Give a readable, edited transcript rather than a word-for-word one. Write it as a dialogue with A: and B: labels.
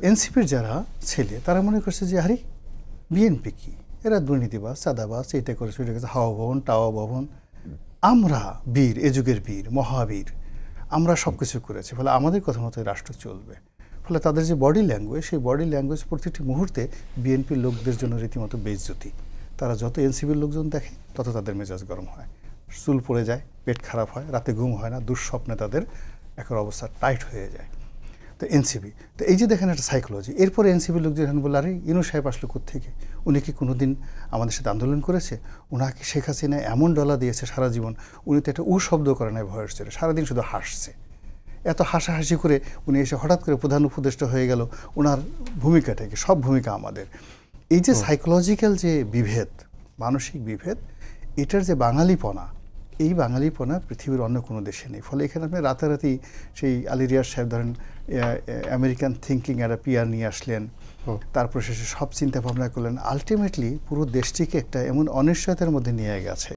A: এনসিপির যারা ছেলে তারা মনে করছে যে আরে বিএনপি কি, এরা দুর্নীতিবাজ, চাঁদাবাজ, এটা করেছে ওইটা করেছে, হাওয়া ভবন, টাওয়া ভবন, আমরা বীর, এ যুগের বীর, মহাবীর, আমরা সব কিছু করেছি, ফলে আমাদের কথা মতো রাষ্ট্র চলবে। ফলে তাদের যে বডি ল্যাঙ্গুয়েজ, সেই বডি ল্যাঙ্গুয়েজ প্রতিটি মুহূর্তে বিএনপির লোকদের জন্য রীতিমতো বেইজ্জতি। তারা যত এনসিপির লোকজন দেখে তত তাদের মেজাজ গরম হয়, চুল পড়ে যায়, পেট খারাপ হয়, রাতে ঘুম হয় না, দুঃস্বপ্নে তাদের এখন অবস্থা টাইট হয়ে যায়। তো এনসিপি, তো এই যে দেখেন একটা সাইকোলজি। এরপরে এনসিপির লোক যেখানে বলে আরে ইনু সাহেব আসলো কোত্থেকে, উনি কি কোনোদিন আমাদের সাথে আন্দোলন করেছে, ওনাকে শেখ হাসিনা এমন ডলা দিয়েছে সারা জীবন, উনি তো একটা শব্দ করে নাই ভয়েস ছেড়ে, সারাদিন শুধু হাসছে। এত হাসাহাসি করে উনি এসে হঠাৎ করে প্রধান উপদেষ্টা হয়ে গেল, ওনার ভূমিকাটা কি, সব ভূমিকা আমাদের। এই যে সাইকোলজিক্যাল যে বিভেদ, মানসিক বিভেদ, এটার যে বাঙালিপনা, এই বাঙালিপনা পৃথিবীর অন্য কোনো দেশে নেই। ফলে এখানে আপনি রাতারাতি সেই আলী রিয়াজ সাহেব ধরেন আমেরিকান থিঙ্কিং একটা পিয়ার নিয়ে আসলেন, তারপর শেষে সব চিন্তা ভাবনা করলেন, আলটিমেটলি পুরো দেশটিকে একটা এমন অনিশ্চয়তার মধ্যে নিয়ে গেছে।